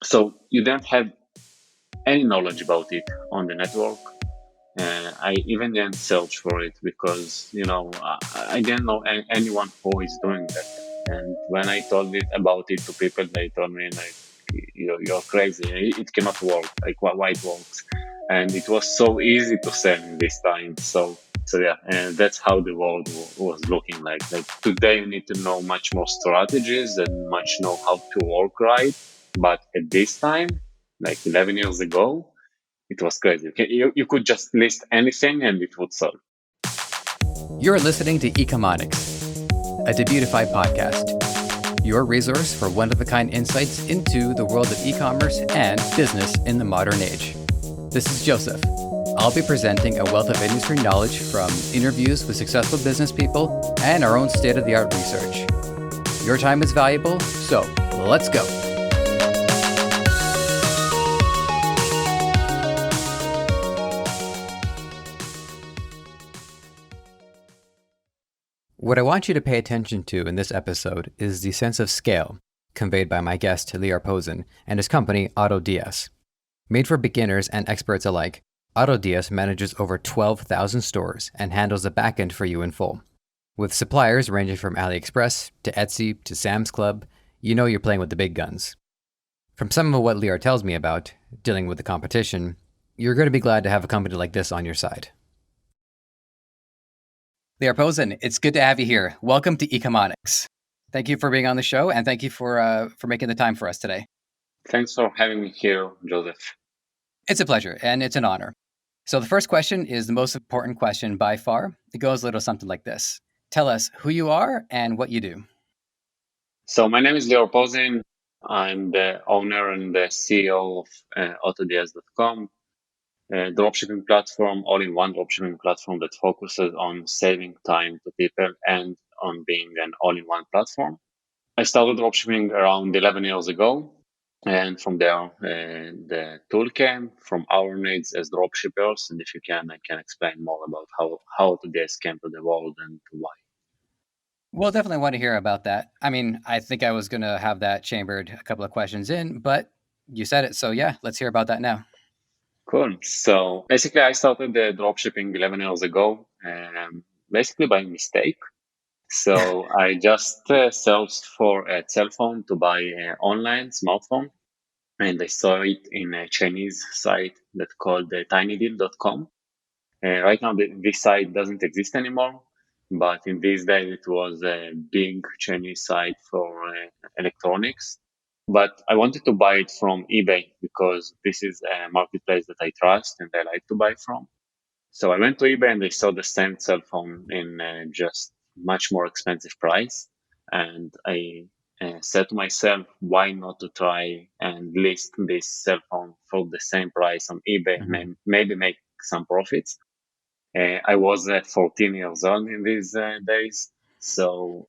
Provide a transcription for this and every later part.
So you don't have any knowledge about it on the network. I even didn't search for it because, I didn't know anyone who is doing that. And when I told it about it to people, they told me like, you're crazy. It cannot work. Like why it works? And it was so easy to sell in this time. So yeah, and that's how the world was looking like. Like today, you need to know much more strategies and much know how to work right. But at this time, like 11 years ago, it was crazy. You could just list anything and it would sell. You're listening to eCommerce, a Debutify podcast, your resource for one-of-a-kind insights into the world of e-commerce and business in the modern age. This is Joseph. I'll be presenting a wealth of industry knowledge from interviews with successful business people and our own state-of-the-art research. Your time is valuable, so let's go. What I want you to pay attention to in this episode is the sense of scale conveyed by my guest, Lior Pozin, and his company, AutoDS. Made for beginners and experts alike, AutoDS manages over 12,000 stores and handles the backend for you in full. With suppliers ranging from AliExpress to Etsy to Sam's Club, you know you're playing with the big guns. From some of what Lior tells me about dealing with the competition, you're going to be glad to have a company like this on your side. Lior Pozin, it's good to have you here. Welcome to eCommerce. Thank you for being on the show, and thank you for making the time for us today. Thanks for having me here, Joseph. It's a pleasure, and it's an honor. So the first question is the most important question by far. It goes a little something like this. Tell us who you are and what you do. So my name is Lior Pozin. I'm the owner and the CEO of AutoDS.com, a dropshipping platform, all-in-one dropshipping platform that focuses on saving time to people and on being an all-in-one platform. I started dropshipping around 11 years ago. And from there, the tool came from our needs as dropshippers. And if you can, I can explain more about how AutoDS came to the world and why. We'll definitely want to hear about that. I mean, I think I was going to have that chambered a couple of questions in, but you said it. So yeah, let's hear about that now. Cool. So basically, I started the dropshipping 11 years ago, basically by mistake. So I just searched for a cell phone to buy an online smartphone. And I saw it in a Chinese site that's called tinydeal.com. Right now, this site doesn't exist anymore, but in these days, it was a big Chinese site for electronics. But I wanted to buy it from eBay because this is a marketplace that I trust and I like to buy from. So I went to eBay and I saw the same cell phone in just much more expensive price. And I said to myself, why not to try and list this cell phone for the same price on eBay, maybe make some profits. I was 14 years old in these days, so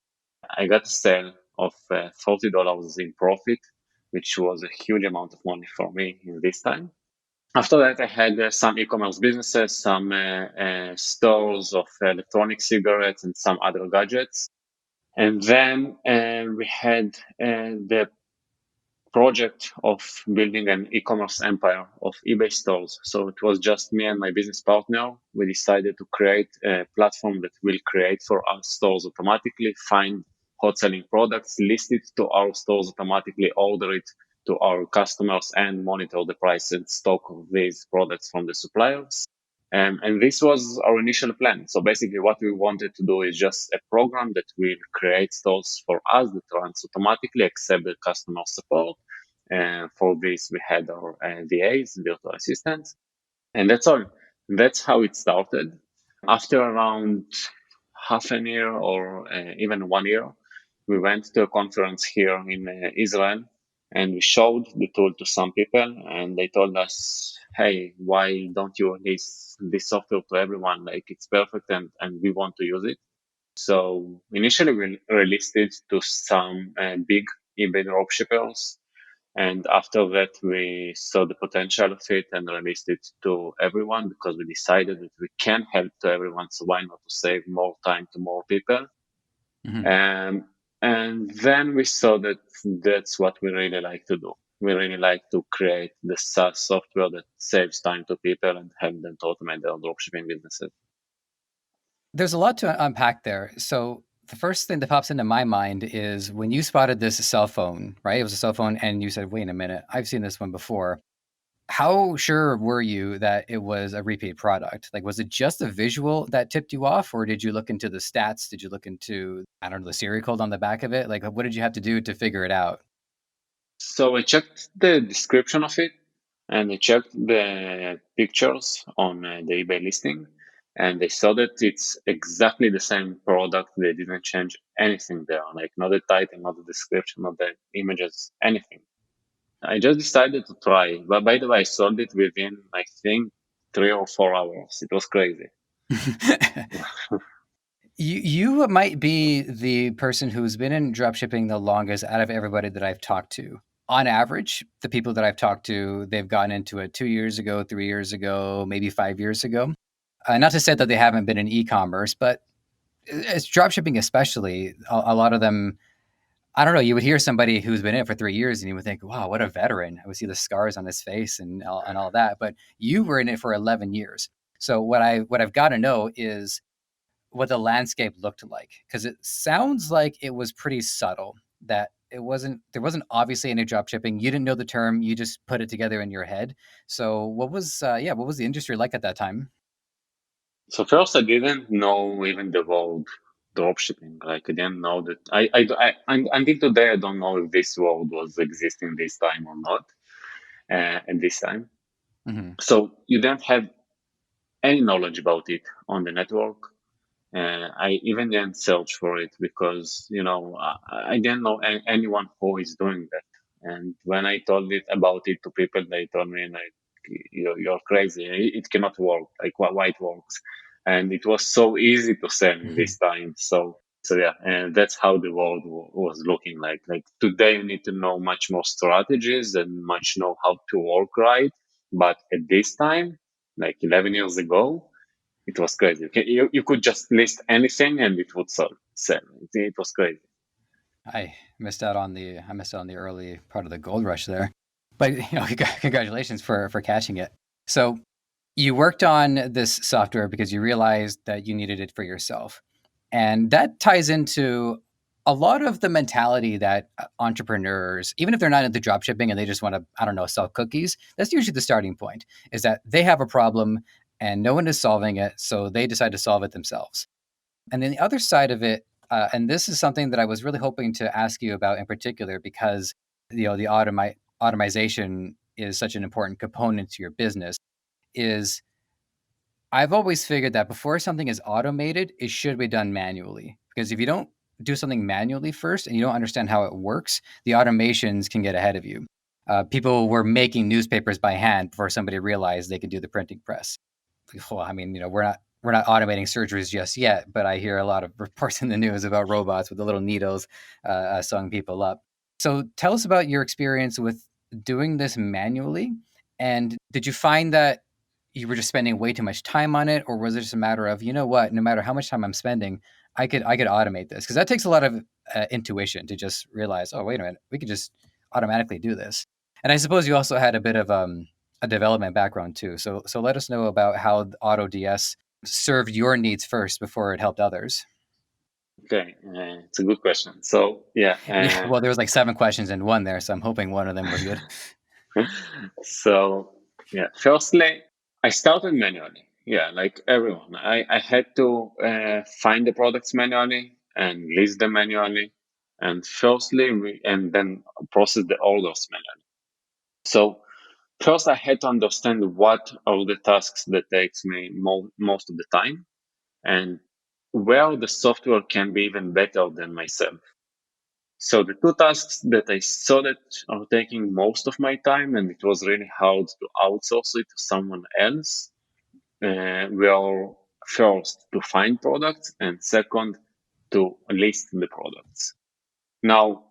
I got a sale of $40 in profit, which was a huge amount of money for me in this time. After that, I had some e-commerce businesses, some stores of electronic cigarettes and some other gadgets. And then we had the project of building an e-commerce empire of eBay stores. So it was just me and my business partner. We decided to create a platform that will create for our stores automatically, find hot selling products, list it to our stores automatically, order it to our customers, and monitor the price and stock of these products from the suppliers. And this was our initial plan. So basically what we wanted to do is just a program that will create stores for us that runs automatically, accept the customer support. For this, we had our VAs, virtual assistants, and that's all. That's how it started. After around half a year or even 1 year, we went to a conference here in Israel and we showed the tool to some people and they told us, hey, why don't you release this software to everyone? Like it's perfect and we want to use it. So initially we released it to some big eBay dropshippers. And after that, we saw the potential of it and released it to everyone because we decided that we can help to everyone. So why not to save more time to more people? And then we saw that that's what we really like to do. We really like to create the SaaS software that saves time to people and help them to automate their dropshipping businesses. There's a lot to unpack there. So the first thing that pops into my mind is when you spotted this cell phone, right? It was a cell phone, and you said, wait a minute, I've seen this one before. How sure were you that it was a repeat product? Like, was it just a visual that tipped you off, or did you look into the stats? Did you look into, I don't know, the serial code on the back of it? Like, what did you have to do to figure it out? So I checked the description of it and I checked the pictures on the eBay listing, and I saw that it's exactly the same product. They didn't change anything there, like not the title, not the description, not the images, anything. I just decided to try. But by the way, I sold it within, I think, 3 or 4 hours. It was crazy. You might be the person who's been in dropshipping the longest out of everybody that I've talked to. On average, the people that I've talked to, they've gotten into it 2 years ago, 3 years ago, maybe 5 years ago. Not to say that they haven't been in e-commerce, but it's dropshipping especially. A lot of them, I don't know. You would hear somebody who's been in it for 3 years, and you would think, "Wow, what a veteran!" I would see the scars on his face and all that. But you were in it for 11 years. So what I've got to know is what the landscape looked like, because it sounds like it was pretty subtle, that there wasn't obviously any drop shipping. You didn't know the term, you just put it together in your head. So what was the industry like at that time? So first, I didn't know even the word dropshipping. Like I didn't know that. Until today, I don't know if this word was existing this time or not. At this time, Mm-hmm. so you don't have any knowledge about it on the network. I even didn't search for it because I didn't know anyone who is doing that. And when I told it about it to people, they told me like, "You're crazy. It cannot work. Like why it works?" And it was so easy to sell in Mm-hmm. this time. So yeah, and that's how the world was looking like. Like today, you need to know much more strategies and much know how to work right. But at this time, like 11 years ago, it was crazy. You could just list anything and it would sell. It was crazy. I missed out on the early part of the gold rush there, but congratulations for catching it. So you worked on this software because you realized that you needed it for yourself. And that ties into a lot of the mentality that entrepreneurs, even if they're not into dropshipping and they just want to, I don't know, sell cookies, that's usually the starting point, is that they have a problem and no one is solving it. So they decide to solve it themselves. And then the other side of it, and this is something that I was really hoping to ask you about in particular, because the automation is such an important component to your business, is I've always figured that before something is automated, it should be done manually. Because if you don't do something manually first and you don't understand how it works, the automations can get ahead of you. People were making newspapers by hand before somebody realized they could do the printing press. Well, I mean, we're not automating surgeries just yet, but I hear a lot of reports in the news about robots with the little needles sewing people up. So tell us about your experience with doing this manually, and did you find that you were just spending way too much time on it, or was it just a matter of, you know what, no matter how much time I'm spending, I could automate this? Because that takes a lot of intuition to just realize, oh, wait a minute, we could just automatically do this. And I suppose you also had a bit of a development background too. So let us know about how AutoDS served your needs first before it helped others. Okay, it's a good question. So yeah, Yeah, well, there was like 7 questions in one there, so I'm hoping one of them was good. so yeah. Firstly, I started manually. Yeah, like everyone, I had to find the products manually and list them manually, and and then process the orders manually. So first, I had to understand what are the tasks that takes me most of the time, and where the software can be even better than myself. So the two tasks that I saw that are taking most of my time, and it was really hard to outsource it to someone else, were first to find products and second to list the products. Now,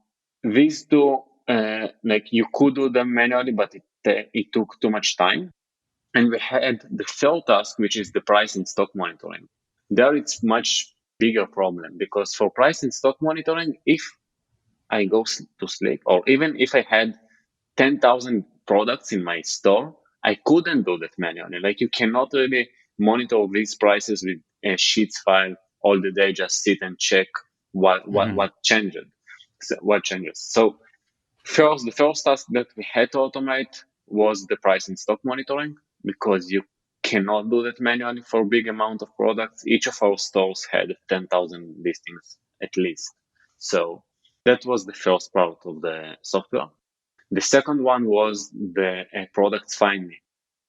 these two, like you could do them manually, but it took too much time. And we had the third task, which is the price and stock monitoring. There it's much bigger problem because for price and stock monitoring, if I go to sleep, or even if I had 10,000 products in my store, I couldn't do that manually. Like you cannot really monitor these prices with a sheets file all the day. Just sit and check what changed. What changes? So the first task that we had to automate was the price and stock monitoring, because you cannot do that manually for big amount of products. Each of our stores had 10,000 listings at least. So that was the first part of the software. The second one was the products find me.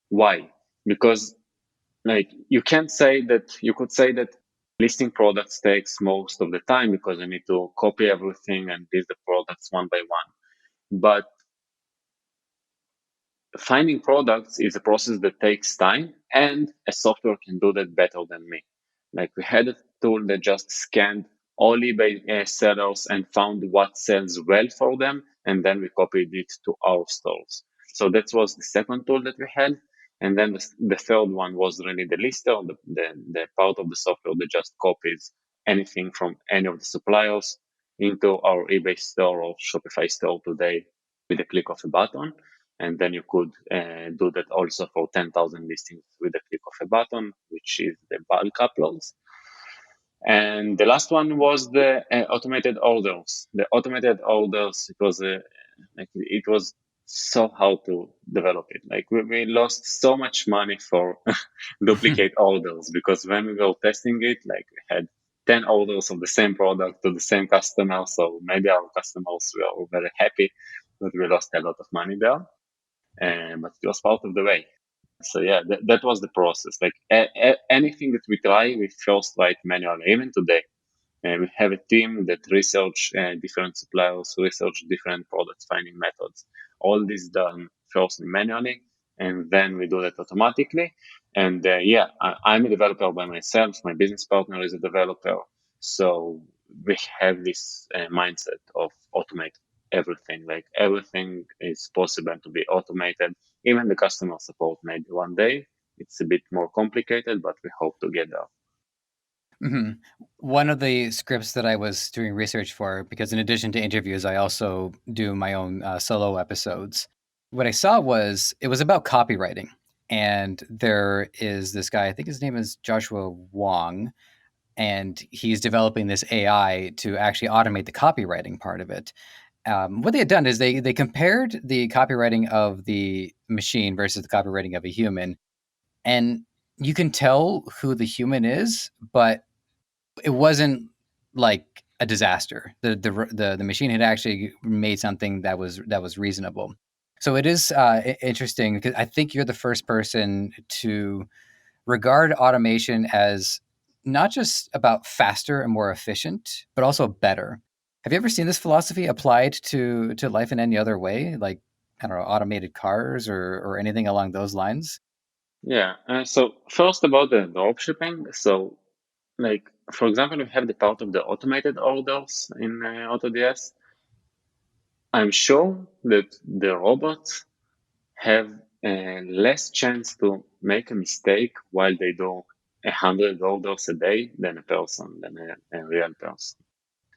Why? Because like you could say that listing products takes most of the time because I need to copy everything and list the products one by one. But finding products is a process that takes time, and a software can do that better than me. Like we had a tool that just scanned all eBay sellers and found what sells well for them, and then we copied it to our stores. So that was the second tool that we had. And then the third one was really the lister, the part of the software that just copies anything from any of the suppliers into our eBay store or Shopify store today with a click of a button. And then you could do that also for 10,000 listings with a click of a button, which is the bulk uploads. And the last one was the automated orders. The automated orders, it was so hard to develop it. Like we lost so much money for duplicate orders, because when we were testing it, like we had 10 orders of the same product to the same customer. So maybe our customers were very happy, but we lost a lot of money there. But it was part of the way. So yeah, that was the process. Like anything that we try, we first write manually. Even today, we have a team that research different suppliers, research different product finding methods. All this done first manually, and then we do that automatically. And I'm a developer by myself. My business partner is a developer. So we have this mindset of automate everything. Like everything is possible to be automated. Even the customer support, maybe one day. It's a bit more complicated, but we hope to get there. Mm-hmm. One of the scripts that I was doing research for, because in addition to interviews, I also do my own solo episodes. What I saw was it was about copywriting. And there is this guy, I think his name is Joshua Wong, and he's developing this AI to actually automate the copywriting part of it. What they had done is they compared the copywriting of the machine versus the copywriting of a human, and you can tell who the human is, but it wasn't like a disaster. The machine had actually made something that was reasonable. So it is interesting, because I think you're the first person to regard automation as not just about faster and more efficient, but also better. Have you ever seen this philosophy applied to life in any other way, like, I don't know, automated cars or anything along those lines? Yeah. So first about the dropshipping. So like, for example, we have the part of the automated orders in AutoDS. I'm sure that the robots have less chance to make a mistake while they do 100 orders a day than a person, than a real person.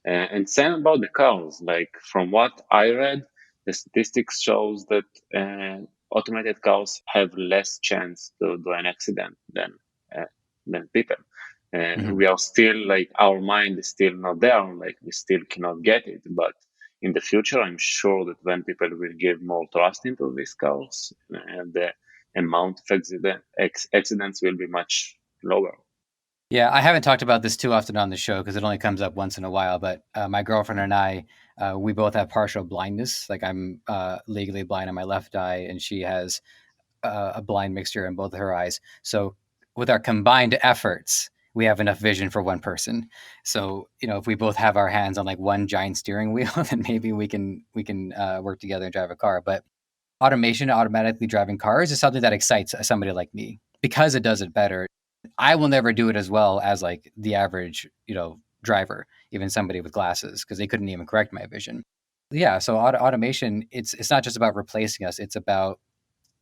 And same about the cars. Like from what I read, the statistics shows that automated cars have less chance to do an accident uh, than people. We are still like our mind is still not there. Like we still cannot get it. But in the future, I'm sure that when people will give more trust into these cars, the amount of accidents will be much lower. Yeah, I haven't talked about this too often on the show because it only comes up once in a while. But my girlfriend and I, we both have partial blindness. Like I'm legally blind on my left eye, and she has a blind mixture in both of her eyes. So with our combined efforts, we have enough vision for one person. So if we both have our hands on like one giant steering wheel, then maybe we can work together and drive a car. But automation, automatically driving cars, is something that excites somebody like me because it does it better. I will never do it as well as like the average, driver, even somebody with glasses, because they couldn't even correct my vision. Yeah, so automation, it's not just about replacing us; it's about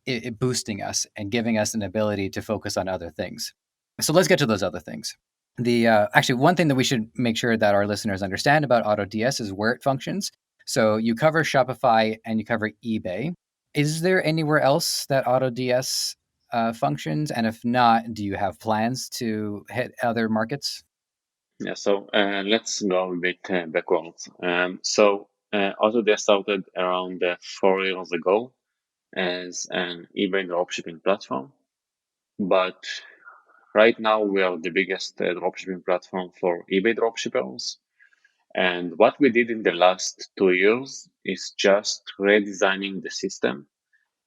it boosting us and giving us an ability to focus on other things. So let's get to those other things. The actually one thing that we should make sure that our listeners understand about AutoDS is where it functions. So you cover Shopify and you cover eBay. Is there anywhere else that AutoDS functions? And if not, do you have plans to hit other markets? Yeah, so let's go a bit backwards. AutoDS started around 4 years ago as an eBay dropshipping platform, but right now we are the biggest dropshipping platform for eBay dropshippers. And what we did in the last 2 years is just redesigning the system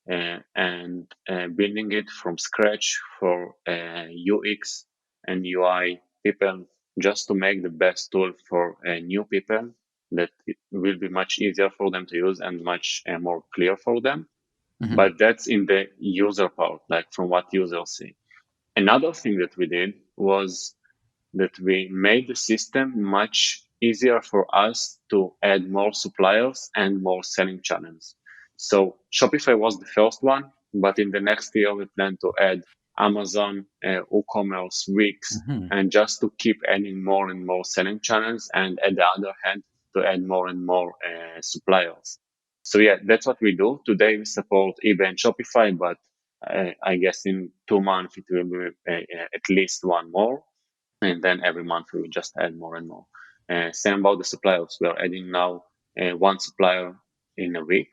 and building it from scratch for UX and UI people, just to make the best tool for new people that it will be much easier for them to use and much more clear for them. Mm-hmm. But that's in the user part, like from what users see. Another thing that we did was that we made the system much easier for us to add more suppliers and more selling channels. So Shopify was the first one, but in the next year we plan to add Amazon, WooCommerce, Wix, Mm-hmm. and just to keep adding more and more selling channels, and at the other hand to add more and more suppliers. So yeah, that's what we do. Today we support eBay and Shopify, but I guess in 2 months it will be at least one more, and then every month we will just add more and more. Same about the suppliers. We are adding now one supplier in a week.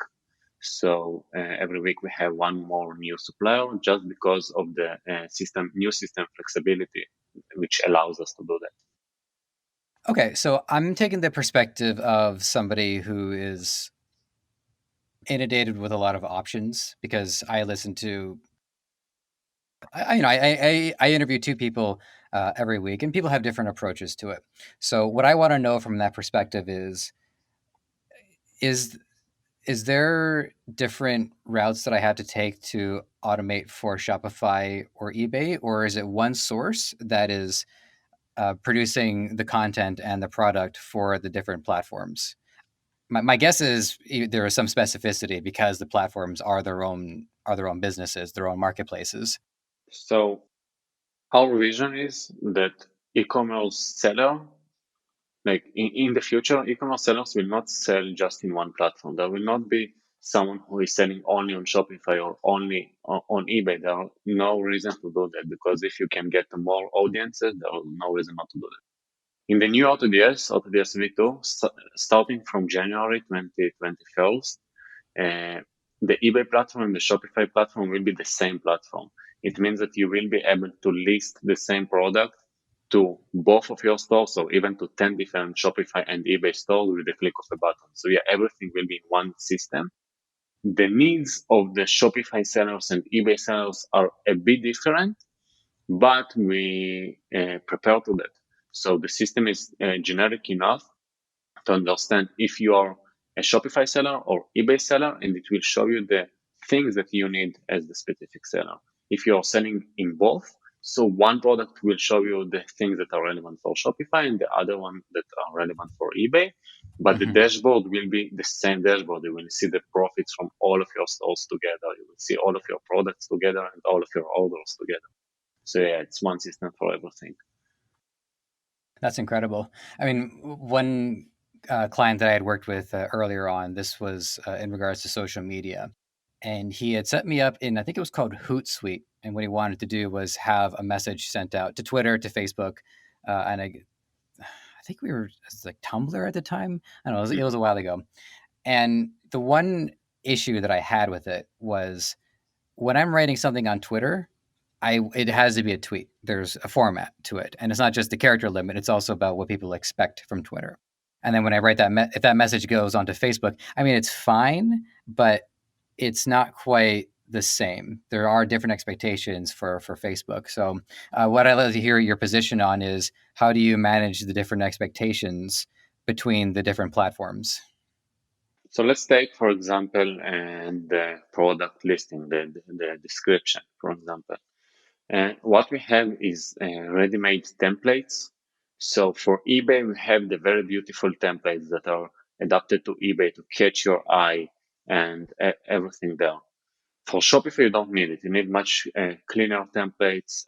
So every week we have one more new supplier, just because of the new system flexibility, which allows us to do that. Okay, so I'm taking the perspective of somebody who is inundated with a lot of options because I listen to, I interview two people every week, and people have different approaches to it. So what I want to know from that perspective is is there different routes that I have to take to automate for Shopify or eBay, or is it one source that is producing the content and the product for the different platforms? My guess is there is some specificity because the platforms are their own businesses, their own marketplaces. So our vision is that e-commerce seller, like in the future, e-commerce sellers will not sell just in one platform. There will not be someone who is selling only on Shopify or only on eBay. There are no reason to do that, because if you can get more audiences, there is no reason not to do that. In the new AutoDS V2, starting from January 2021, uh, the eBay platform and the Shopify platform will be the same platform. It means that you will be able to list the same product to both of your stores, or even to 10 different Shopify and eBay stores with the click of a button. So yeah, everything will be in one system. The needs of the Shopify sellers and eBay sellers are a bit different, but we prepare to that. So the system is generic enough to understand if you are a Shopify seller or eBay seller, and it will show you the things that you need as the specific seller. If you are selling in both, so one product will show you the things that are relevant for Shopify and the other one that are relevant for eBay. But the Mm-hmm. dashboard will be the same dashboard. You will see the profits from all of your stores together. You will see all of your products together and all of your orders together. So yeah, it's one system for everything. That's incredible. I mean, one client that I had worked with earlier on, this was in regards to social media. And he had set me up in, I think it was called Hootsuite. And what he wanted to do was have a message sent out to Twitter, to Facebook. And I think we were, it was like Tumblr at the time. I don't know, it was Mhm. a while ago. And the one issue that I had with it was when I'm writing something on Twitter, it has to be a tweet. There's a format to it, and it's not just the character limit. It's also about what people expect from Twitter. And then when I write if that message goes onto Facebook, I mean, it's fine, but it's not quite the same. There are different expectations for Facebook. So, what I'd love to hear your position on is how do you manage the different expectations between the different platforms? So let's take, for example, the product listing, the description, for example. What we have is ready-made templates. So for eBay, we have the very beautiful templates that are adapted to eBay to catch your eye and everything there. For Shopify, you don't need it. You need much cleaner templates.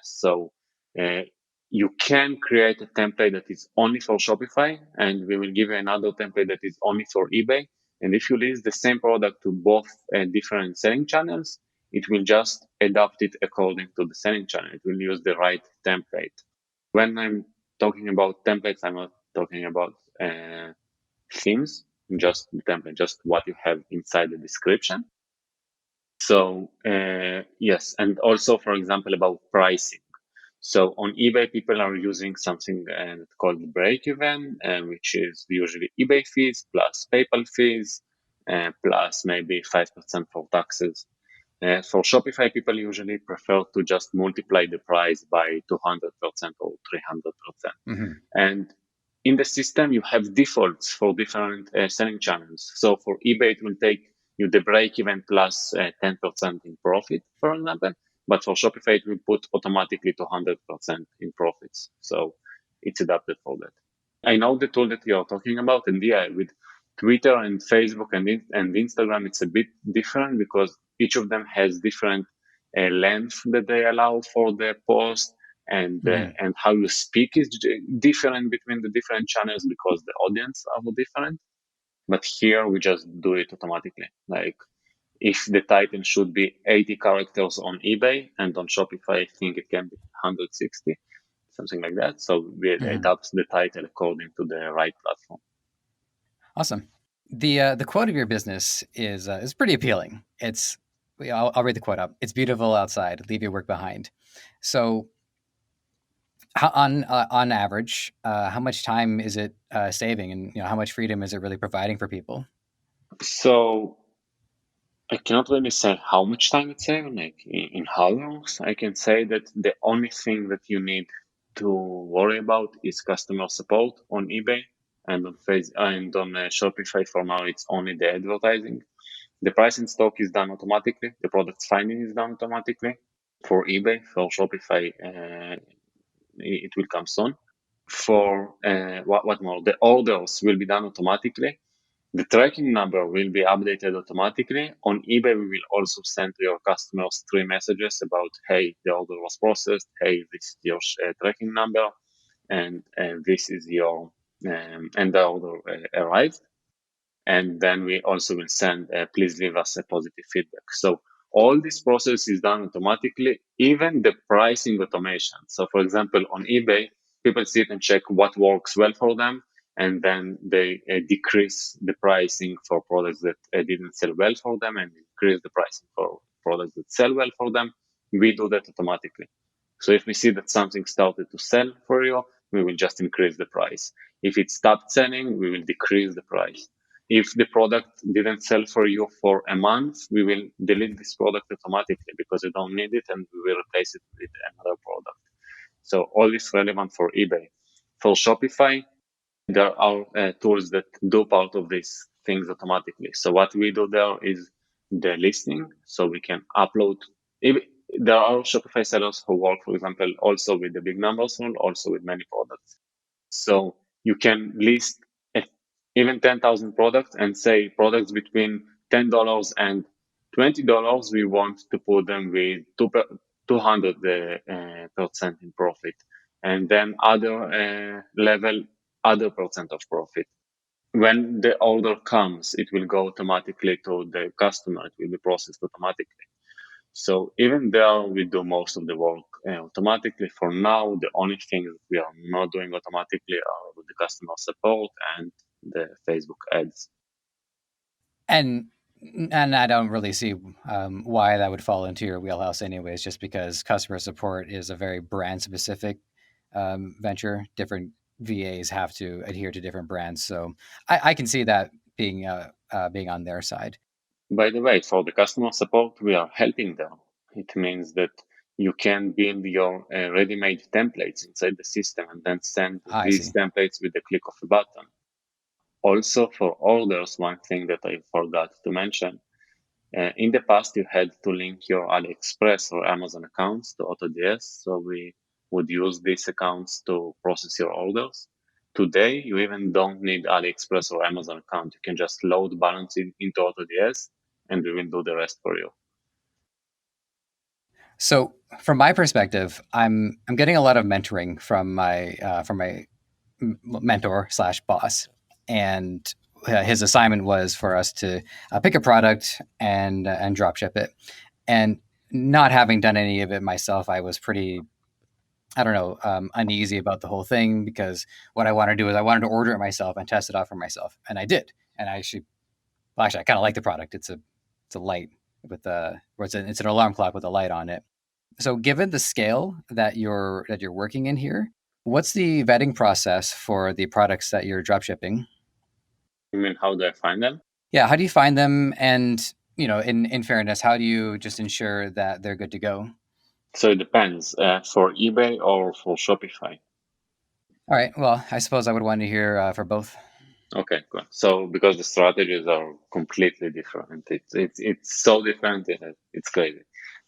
So uh, you can create a template that is only for Shopify, and we will give you another template that is only for eBay. And if you list the same product to both different selling channels, it will just adapt it according to the selling channel. It will use the right template. When I'm talking about templates, I'm not talking about themes, just the template, just what you have inside the description. So yes, and also, for example, about pricing. So on eBay, people are using something called break-even, which is usually eBay fees plus PayPal fees, plus maybe 5% for taxes. For Shopify, people usually prefer to just multiply the price by 200% or 300%. Mm-hmm. And in the system, you have defaults for different selling channels. So for eBay, it will take you the break even plus 10% in profit, for example. But for Shopify, it will put automatically to 100% in profits. So it's adapted for that. I know the tool that you're talking about, and yeah, with Twitter and Facebook and Instagram, it's a bit different because each of them has different length that they allow for the post, and how you speak is different between the different channels because the audience are different. But here we just do it automatically. Like if the title should be 80 characters on eBay and on Shopify, I think it can be 160, something like that. So we adapt the title according to the right platform. Awesome. The quote of your business is pretty appealing. I'll read the quote up. It's beautiful outside. Leave your work behind. So, on average, how much time is it saving, and how much freedom is it really providing for people? So I cannot really say how much time it's saving, like in hours. I can say that the only thing that you need to worry about is customer support on eBay and on Shopify. For now, it's only the advertising. The price in stock is done automatically. The product finding is done automatically. For eBay, for Shopify, it will come soon. For what more? The orders will be done automatically. The tracking number will be updated automatically. On eBay, we will also send to your customers 3 messages about, hey, the order was processed. Hey, this is your tracking number, and this is your and the order arrived. And then we also will send, please leave us a positive feedback. So all this process is done automatically, even the pricing automation. So for example, on eBay, people sit and check what works well for them, and then they decrease the pricing for products that didn't sell well for them and increase the pricing for products that sell well for them. We do that automatically. So if we see that something started to sell for you, we will just increase the price. If it stopped selling, we will decrease the price. If the product didn't sell for you for a month, we will delete this product automatically because you don't need it, and we will replace it with another product. So all is relevant for eBay. For Shopify, there are tools that do part of these things automatically. So what we do there is the listing. So we can upload. There are Shopify sellers who work, for example, also with the big numbers rule, also with many products. So you can list even 10,000 products and say products between $10 and $20, we want to put them with 200% in profit. And then other level, other percent of profit. When the order comes, it will go automatically to the customer. It will be processed automatically. So even there, we do most of the work automatically. For now, the only thing that we are not doing automatically are the customer support and the Facebook ads. And I don't really see why that would fall into your wheelhouse, anyways. Just because customer support is a very brand specific venture, different VAs have to adhere to different brands, so I can see that being on their side. By the way, for the customer support, we are helping them. It means that you can build your ready-made templates inside the system and then send I these see. templates with the click of a button. Also, for orders, one thing that I forgot to mention, in the past, you had to link your AliExpress or Amazon accounts to AutoDS, so we would use these accounts to process your orders. Today, you even don't need AliExpress or Amazon account. You can just load balance into AutoDS, and we will do the rest for you. So from my perspective, I'm getting a lot of mentoring from my mentor slash boss, and his assignment was for us to pick a product and drop ship it. And not having done any of it myself, I was pretty, I don't know, uneasy about the whole thing, because what I wanted to do is I wanted to order it myself and test it out for myself, and I did. And I kind of like the product. It's a light with a, or it's an alarm clock with a light on it. So, given the scale that you're working in here, what's the vetting process for the products that you're drop shipping? You mean how do I find them? Yeah, how do you find them? And in fairness, how do you just ensure that they're good to go? So it depends for eBay or for Shopify. All right. Well, I suppose I would want to hear for both. Okay, cool. So because the strategies are completely different, it's so different that it's crazy.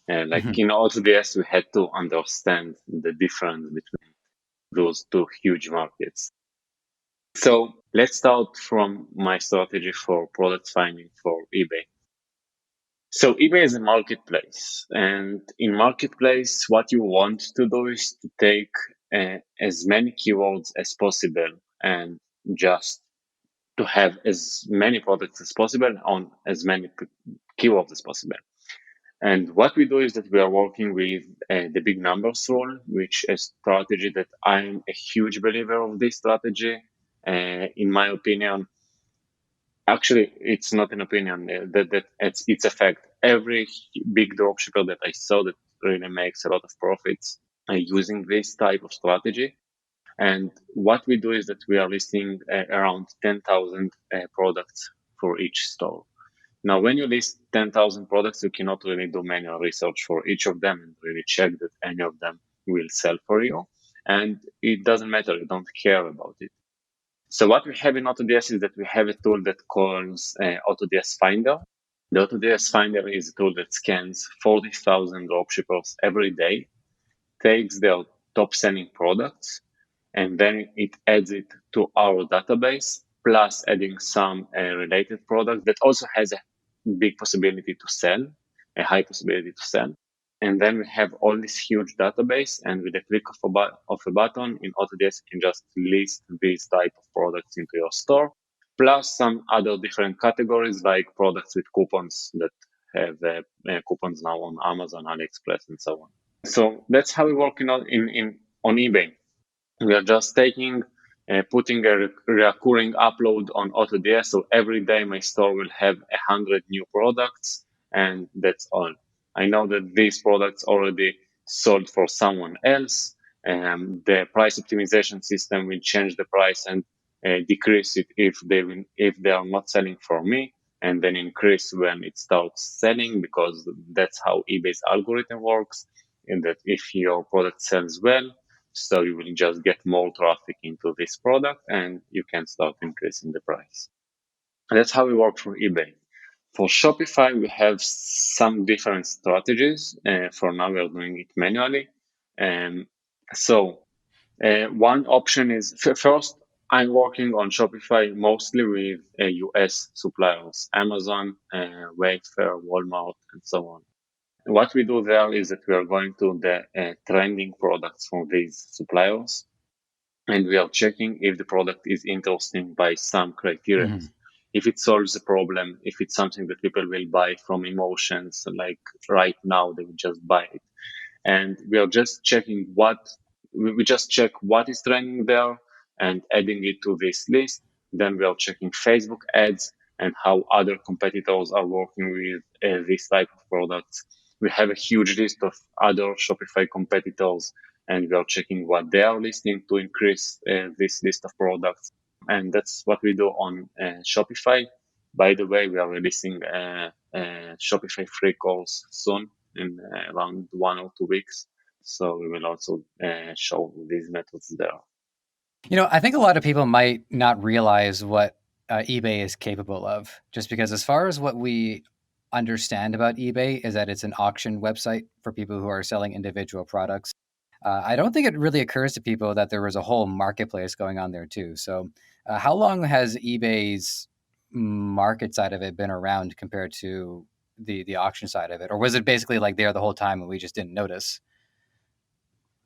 Like Mhm. in AutoDS, we had to understand the difference between those two huge markets. So let's start from my strategy for product finding for eBay. So eBay is a marketplace, and in marketplace, what you want to do is to take as many keywords as possible and just to have as many products as possible on as many keywords as possible. And what we do is that we are working with the big numbers rule, which is a strategy that I'm a huge believer of this strategy. In my opinion, actually, it's not an opinion that it's a fact. Every big dropshipper that I saw that really makes a lot of profits using this type of strategy. And what we do is that we are listing around 10,000 products for each store. Now, when you list 10,000 products, you cannot really do manual research for each of them and really check that any of them will sell for you. And it doesn't matter, you don't care about it. So what we have in AutoDS is that we have a tool that calls AutoDS Finder. The AutoDS Finder is a tool that scans 40,000 dropshippers every day, takes their top selling products, and then it adds it to our database, plus adding some related product that also has a big possibility to sell, a high possibility to sell. And then we have all this huge database, and with a click of a button in AutoDS, you can just list these type of products into your store, plus some other different categories like products with coupons that have coupons now on Amazon, AliExpress, and so on. So that's how we work on eBay. We are just putting a recurring upload on AutoDS. So every day my store will have 100 new products, and that's all. I know that these products already sold for someone else. The price optimization system will change the price and decrease it if they are not selling for me, and then increase when it starts selling, because that's how eBay's algorithm works. And that if your product sells well, so you will just get more traffic into this product and you can start increasing the price. And that's how we work for eBay. For Shopify, we have some different strategies. For now, we are doing it manually. So one option is first, I'm working on Shopify mostly with US suppliers, Amazon, Wayfair, Walmart, and so on. What we do there is that we are going to the trending products from these suppliers, and we are checking if the product is interesting by some criteria. Mhm. If it solves a problem, if it's something that people will buy from emotions, like right now they will just buy it. And we are just checking we just check what is trending there and adding it to this list. Then we are checking Facebook ads and how other competitors are working with this type of products. We have a huge list of other Shopify competitors, and we are checking what they are listing to increase this list of products. And that's what we do on Shopify. By the way, we are releasing Shopify free course soon in around 1 or 2 weeks. So we will also show these methods there. I think a lot of people might not realize what eBay is capable of, just because, as far as what we understand about eBay, is that it's an auction website for people who are selling individual products. I don't think it really occurs to people that there was a whole marketplace going on there too. So, how long has eBay's market side of it been around compared to the auction side of it, or was it basically like there the whole time and we just didn't notice?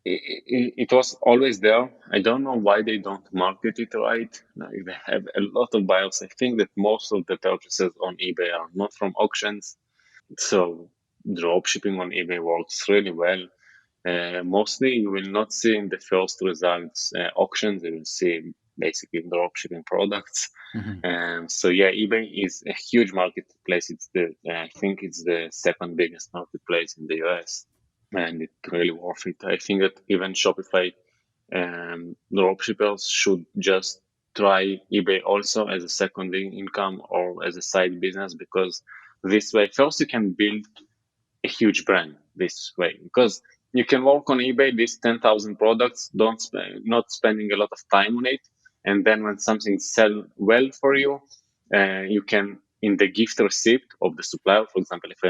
It was always there. I don't know why they don't market it right. Like, they have a lot of buyers. I think that most of the purchases on eBay are not from auctions. So dropshipping on eBay works really well. Mostly you will not see in the first results auctions. You will see basically dropshipping products. So yeah, eBay is a huge marketplace. I think it's the second biggest marketplace in the US, and it's really worth it. I think that even Shopify dropshippers should just try eBay also as a secondary income or as a side business, because this way, first you can build a huge brand this way, because you can work on eBay, these 10,000 products, not spending a lot of time on it. And then when something sell well for you, you can, in the gift receipt of the supplier, for example, if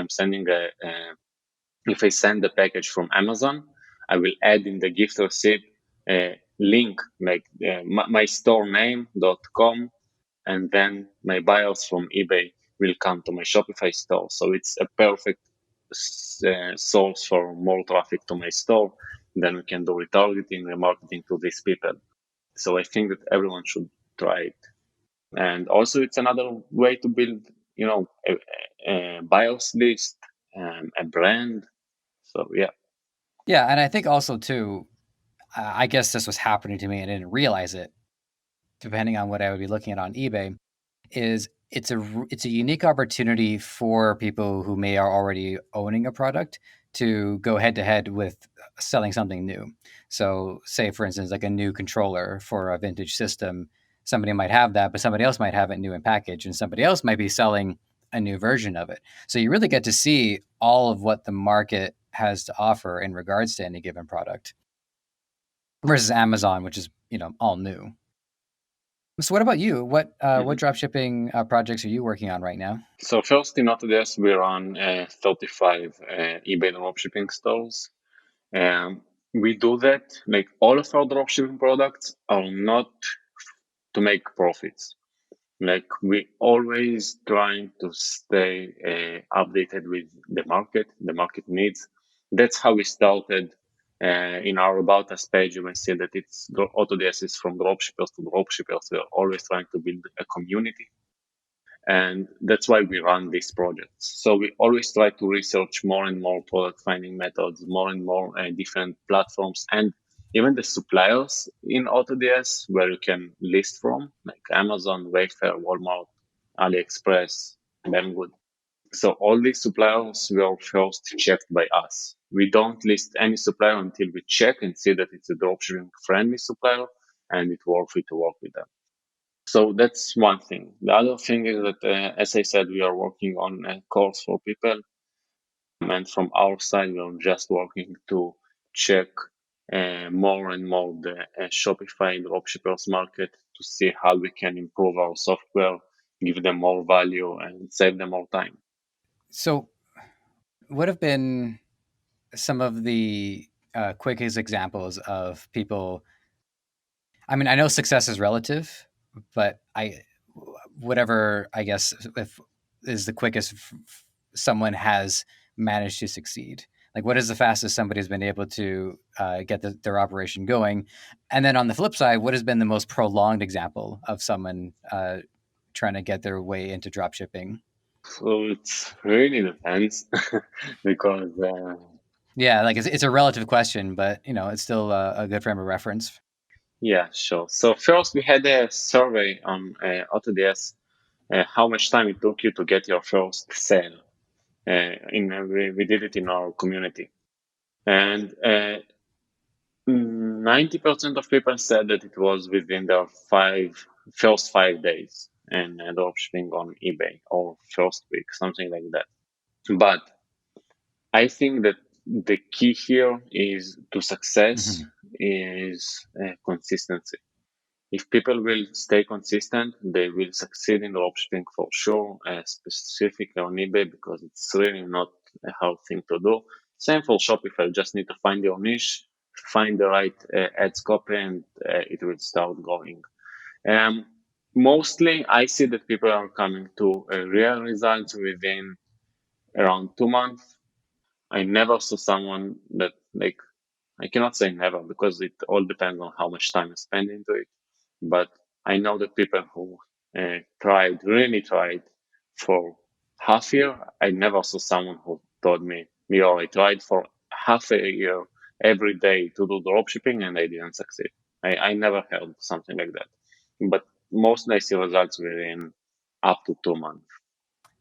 I send the package from Amazon, I will add in the gift receipt a link, like my store name.com, and then my buyers from eBay will come to my Shopify store. So it's a perfect source for more traffic to my store. Then we can do retargeting, remarketing to these people. So I think that everyone should try it. And also, it's another way to build, a buyers list, a brand. So yeah. Yeah, and I think also too, I guess this was happening to me and I didn't realize it. Depending on what I would be looking at on eBay, is it's a unique opportunity for people who may are already owning a product to go head to head with selling something new. So, say for instance, like a new controller for a vintage system, somebody might have that, but somebody else might have it new in package, and somebody else might be selling a new version of it. So you really get to see all of what the market has to offer in regards to any given product versus Amazon, which is all new. So what about you? What dropshipping projects are you working on right now? So first, in AutoDS, we run 35 eBay dropshipping stores. We do that, like all of our dropshipping products are not to make profits. Like we always trying to stay updated with the market needs. That's how we started. In our About Us page, you may see that it's AutoDS is from dropshippers to dropshippers. We are always trying to build a community, and that's why we run these projects. So we always try to research more and more product finding methods, more and more different platforms, and even the suppliers in AutoDS where you can list from, like Amazon, Wayfair, Walmart, AliExpress, Banggood. So all these suppliers were first checked by us. We don't list any supplier until we check and see that it's a dropshipping friendly supplier and it's worth it to work with them. So that's one thing. The other thing is that, as I said, we are working on a course for people. And from our side, we are just working to check more and more the Shopify dropshippers market to see how we can improve our software, give them more value, and save them more time. So, what have been some of the quickest examples of people? I mean, I know success is relative, but whatever I guess if is the quickest someone has managed to succeed. Like, what is the fastest somebody's been able to get their operation going? And then on the flip side, what has been the most prolonged example of someone trying to get their way into dropshipping? So it really depends because Yeah, like it's a relative question, but it's still a good frame of reference. yeah, sure. So first we had a survey on AutoDS, how much time it took you to get your first sale. We did it in our community, and 90% of people said that it was within their first 5 days in dropshipping on eBay, or first week, something like that. But I think that the key here is to success is consistency. If people will stay consistent, they will succeed in dropshipping for sure, specifically on eBay, because it's really not a hard thing to do. Same for Shopify, you just need to find your niche, find the right ads copy, and it will start going. Um, Mostly, I see that people are coming to real results within around 2 months. I never saw someone that like, I cannot say never because it all depends on how much time you spend into it. But I know that people who really tried for half year, I never saw someone who told me, Lior, I tried for half a year every day to do dropshipping and I didn't succeed. I never heard something like that. But mostly I see results within up to 2 months.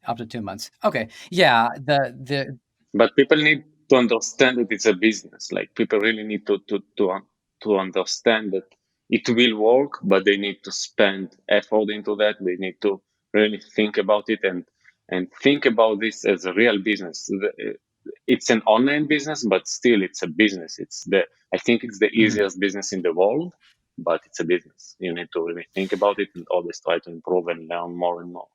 Up to 2 months. Okay. Yeah. The But people need to understand that it's a business. Like people really need to understand that it will work, but they need to spend effort into that. They need to really think about it and think about this as a real business. It's an online business, but still it's a business. I think it's the mhm. easiest business in the world, but it's a business. You need to really think about it and always try to improve and learn more and more.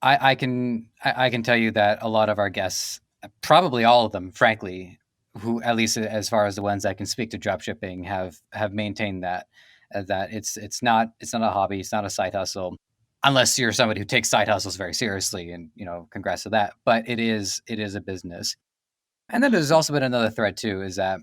I can tell you that a lot of our guests, probably all of them, frankly, who at least as far as the ones that can speak to dropshipping, have maintained that that it's not a hobby, it's not a side hustle, unless you're somebody who takes side hustles very seriously, and congrats to that. But it is a business. And then there's also been another thread too, is that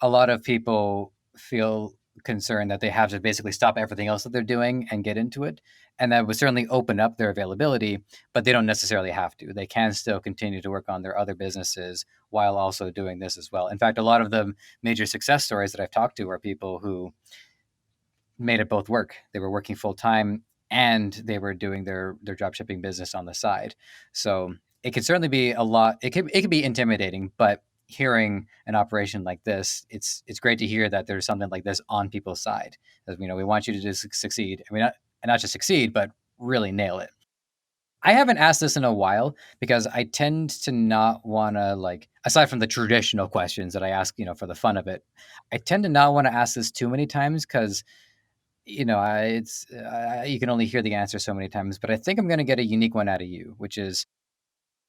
a lot of people feel concerned that they have to basically stop everything else that they're doing and get into it. And that would certainly open up their availability, but they don't necessarily have to. They can still continue to work on their other businesses while also doing this as well. In fact, a lot of the major success stories that I've talked to are people who made it both work. They were working full time and they were doing their drop shipping business on the side. So it could certainly be a lot. It could be intimidating, but hearing an operation like this, it's great to hear that there's something like this on people's side. Because we want you to just succeed. I mean, not just succeed, but really nail it. I haven't asked this in a while because I tend to not want to, like, aside from the traditional questions that I ask, for the fun of it, I tend to not want to ask this too many times because you can only hear the answer so many times, but I think I'm going to get a unique one out of you, which is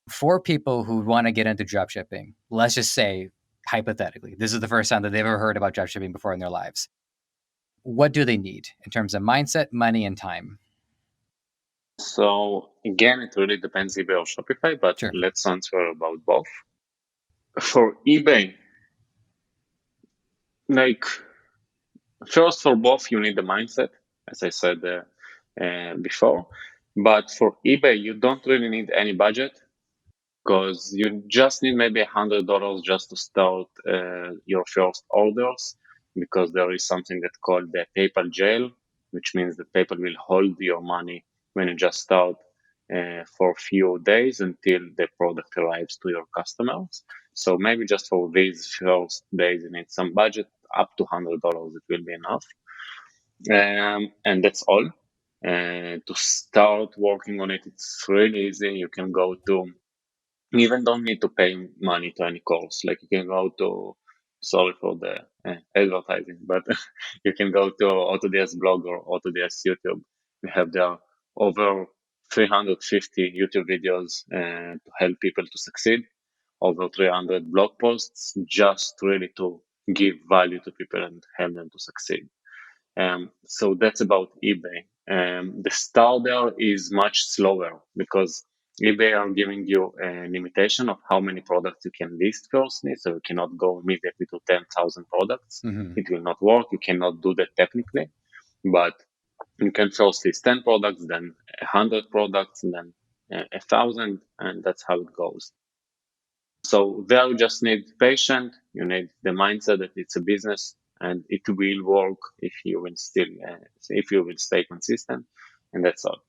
for people who want to get into dropshipping. Let's just say, hypothetically, this is the first time that they've ever heard about dropshipping before in their lives. What do they need in terms of mindset, money, and time? So again, it really depends eBay or Shopify, but Sure. let's answer about both. For eBay, like first for both, you need the mindset, as I said before. But for eBay, you don't really need any budget because you just need maybe $100 just to start your first orders, because there is something that called the PayPal jail, which means that PayPal will hold your money when you just start for a few days until the product arrives to your customers. So maybe just for these first days, you need some budget. Up to $100, it will be enough. And that's all. To start working on it, it's really easy. You can go to, you even don't need to pay money to any course. Like you can go to, sorry for the advertising, but you can go to AutoDS blog or AutoDS YouTube. We have there over 350 YouTube videos to help people to succeed, over 300 blog posts, just really to give value to people and help them to succeed. So that's about eBay. The start there is much slower because eBay are giving you a limitation of how many products you can list firstly. So you cannot go immediately to 10,000 products. Mm-hmm. It will not work. You cannot do that technically, but you can first list 10 products, then 100 products, and then 1,000, and that's how it goes. So there you just need patience. You need the mindset that it's a business and it will work if you will stay consistent, and that's all.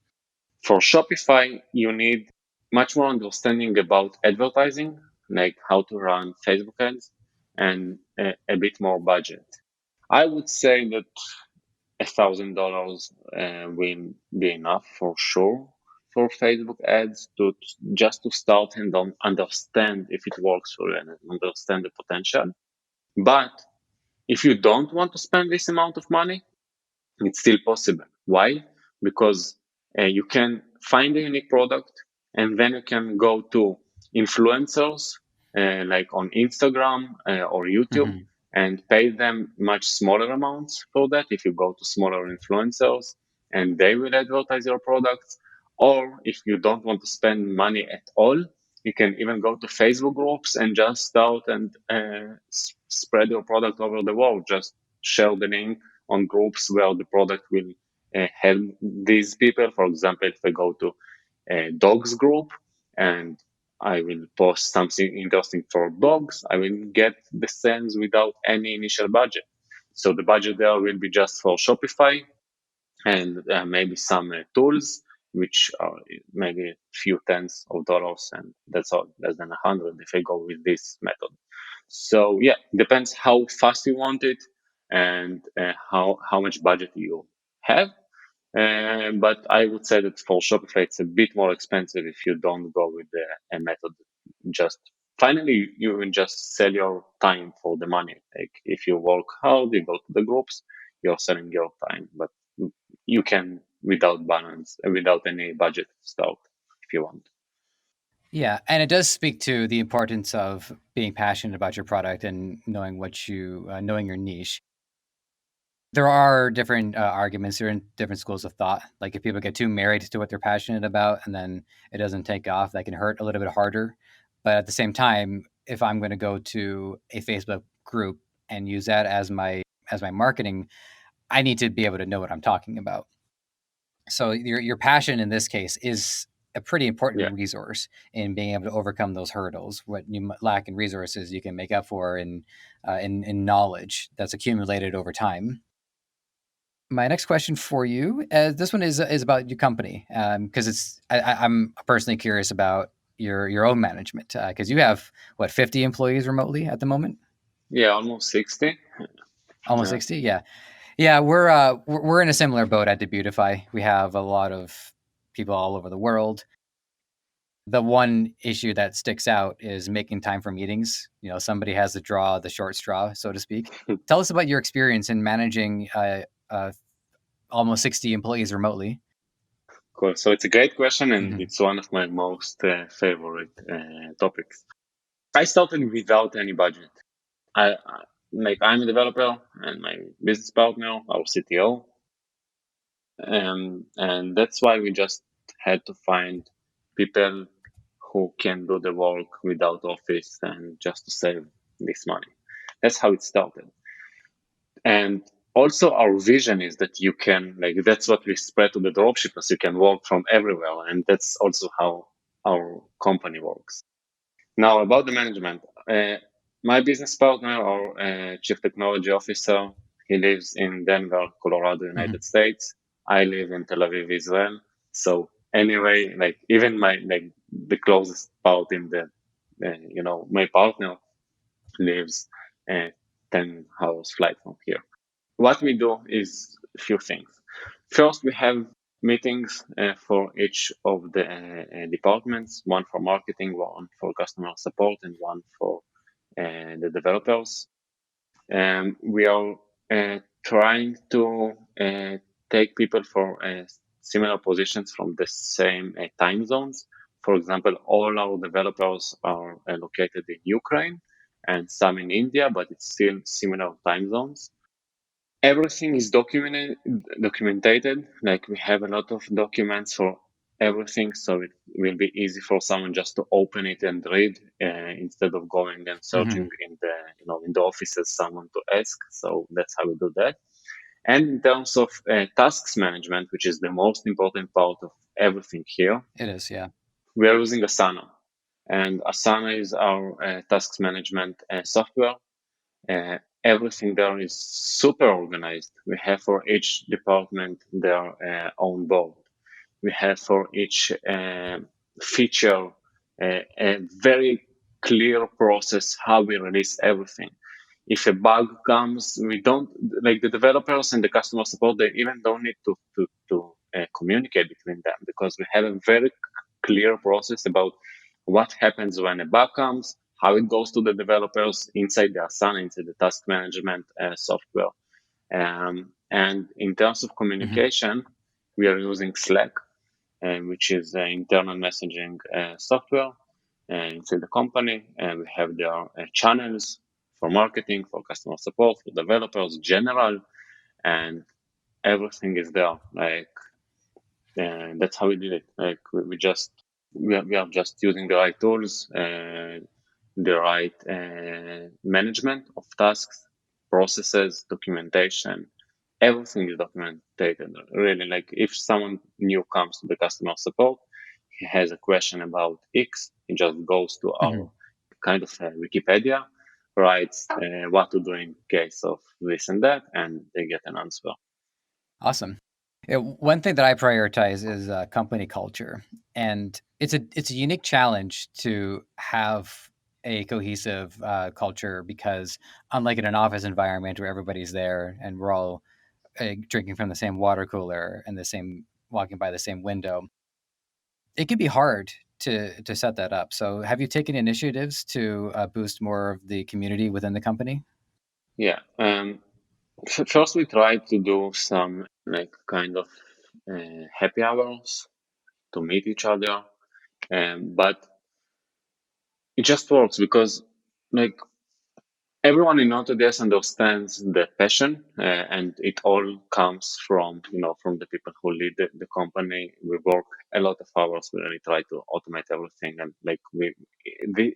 For Shopify, you need much more understanding about advertising, like how to run Facebook ads, and a bit more budget. I would say that $1,000 will be enough for sure for Facebook ads to just to start and understand if it works for you and understand the potential. But if you don't want to spend this amount of money, it's still possible. Why? Because you can find a unique product and then you can go to influencers like on Instagram or YouTube Mm-hmm. and pay them much smaller amounts for that if you go to smaller influencers and they will advertise your products. Or if you don't want to spend money at all, You can even go to Facebook groups and just start and spread your product over the world. Just share the link on groups where the product will help these people. For example, if I go to a dogs group and I will post something interesting for dogs, I will get the sales without any initial budget. So the budget there will be just for Shopify and maybe some tools, which are maybe a few tens of dollars, and that's all, less than 100 if I go with this method. So yeah, depends how fast you want it and how much budget you have. But I would say that for Shopify, it's a bit more expensive if you don't go with a method. Just finally, you will just sell your time for the money. Like if you work hard, you go to the groups, you're selling your time. But you can without balance, without any budget start if you want. Yeah, and it does speak to the importance of being passionate about your product and knowing what you knowing your niche. There are different arguments or different schools of thought. Like if people get too married to what they're passionate about and then it doesn't take off, that can hurt a little bit harder. But at the same time, if I'm going to go to a Facebook group and use that as my marketing, I need to be able to know what I'm talking about. So your passion in this case is a pretty important Yeah, resource in being able to overcome those hurdles. What you lack in resources, you can make up for in knowledge that's accumulated over time. My next question for you, this one is about your company, because I'm personally curious about your own management, because you have what 50 employees remotely at the moment, yeah, almost 60. almost Yeah, 60. Yeah, we're in a similar boat at Debutify. We have a lot of people all over the world. The one issue that sticks out is making time for meetings. You know, somebody has to draw the short straw, so to speak. Tell us about your experience in managing almost 60 employees remotely. cool. So it's a great question, and Mm-hmm. it's one of my most favorite topics. I started without any budget. I'm a developer, and my business partner, our CTO, and that's why we just had to find people who can do the work without office and just to save this money. That's how it started. And also our vision is that you can, like, that's what we spread to the dropshippers. You can work from everywhere. And that's also how our company works. Now about the management, my business partner or chief technology officer, he lives in Denver, Colorado, Mm-hmm. United States. I live in Tel Aviv, Israel. So anyway, like even the closest part in the, my partner lives uh, 10 hours flight from here. What we do is a few things. First, we have meetings for each of the departments, one for marketing, one for customer support, and one for the developers. We are trying to take people for similar positions from the same time zones. For example, all our developers are located in Ukraine and some in India, but it's still similar time zones. Everything is documented. Like we have a lot of documents for everything, so it will be easy for someone just to open it and read instead of going and Mm-hmm. searching in the in the offices someone to ask. So that's how we do that. And in terms of tasks management, which is the most important part of everything here, It is, yeah. we are using Asana, and Asana is our tasks management software. Everything there is super organized. We have for each department their own board. We have for each feature a very clear process how we release everything. If a bug comes, we don't, like, the developers and the customer support, they even don't need to communicate between them, because we have a very clear process about what happens when a bug comes, how it goes to the developers inside the Asana, inside the task management software. And in terms of Mm-hmm. communication, we are using Slack, which is internal messaging software inside the company. And we have their channels for marketing, for customer support, for developers, general, and everything is there. Like, that's how we did it. Like, we just we are just using the right tools, the right management of tasks, processes, documentation. Everything is documented. Really, like if someone new comes to the customer support, he has a question about X, he just goes to Mhm. our kind of Wikipedia, writes what to do in case of this and that, and they get an answer. Awesome. Yeah, one thing that I prioritize is company culture, and it's a unique challenge to have a cohesive culture because unlike in an office environment where everybody's there and we're all drinking from the same water cooler and the same walking by the same window, it can be hard to set that up. So, have you taken initiatives to boost more of the community within the company? Yeah. First, we try to do some like kind of happy hours to meet each other, but it just works because like everyone in AutoDS understands the passion, and it all comes from from the people who lead the company. We work a lot of hours. We really try to automate everything, and like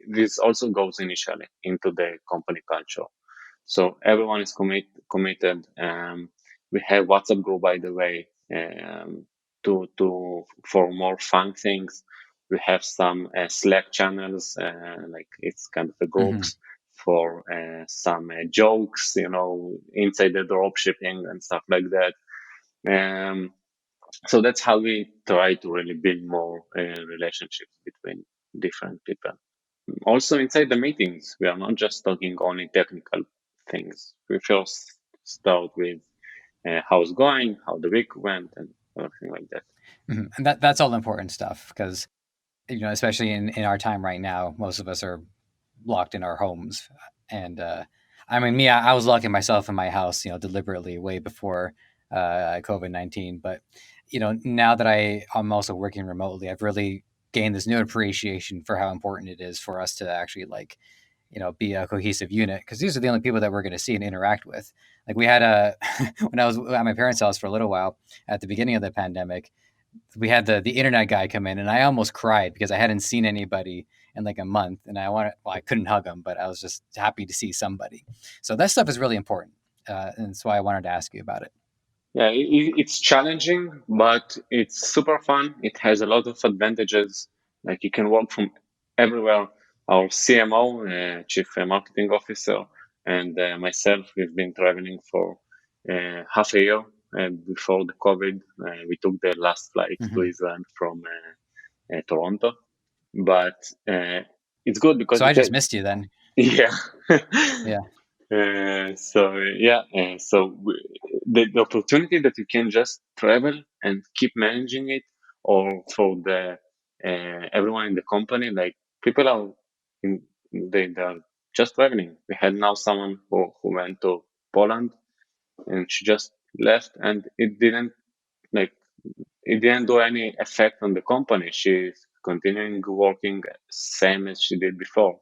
this also goes initially into the company culture. So everyone is committed. We have WhatsApp group, by the way, to for more fun things. We have some Slack channels, like it's kind of a Hmm. groups for some jokes, inside the drop shipping and stuff like that. Um, so that's how we try to really build more relationships between different people. Also, inside the meetings, we are not just talking only technical things. We first start with how it's going, how the week went, and everything like that. Hmm. And that's all important stuff because especially in our time right now, most of us are locked in our homes. And I mean, me, I was locking myself in my house, deliberately way before COVID-19. But now that I'm also working remotely, I've really gained this new appreciation for how important it is for us to actually like be a cohesive unit because these are the only people that we're going to see and interact with. Like we had a when I was at my parents' house for a little while at the beginning of the pandemic, we had the internet guy come in and I almost cried because I hadn't seen anybody in like a month and I couldn't hug him, but I was just happy to see somebody. So that stuff is really important. And that's why I wanted to ask you about it. Yeah, it's challenging, but it's super fun. It has a lot of advantages. Like you can work from everywhere. Our CMO, Chief Marketing Officer, and myself, we've been traveling for half a year. And before the COVID, we took the last flight to Hmm. Israel from Toronto. But it's good because So I it just missed you then. yeah. Yeah. The opportunity that you can just travel and keep managing it, or for the everyone in the company, like people are in, they're just traveling. We had now someone who went to Poland and she just left, and like it didn't do any effect on the company. She's continuing working same as she did before.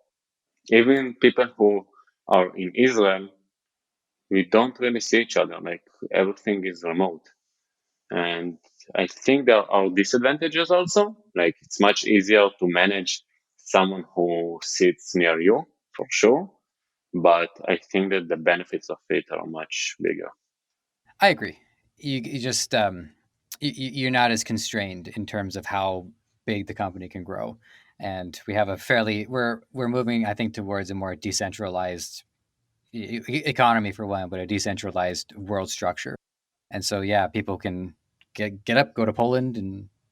Even people who are in Israel, we don't really see each other. Like everything is remote. And I think there are disadvantages also. Like it's much easier to manage someone who sits near you, for sure. But I think that the benefits of it are much bigger. I agree. You just you're not as constrained in terms of how big the company can grow, and we have a fairly we're moving I think towards a more decentralized economy for one, but a decentralized world structure. And so yeah, people can get up, go to Poland,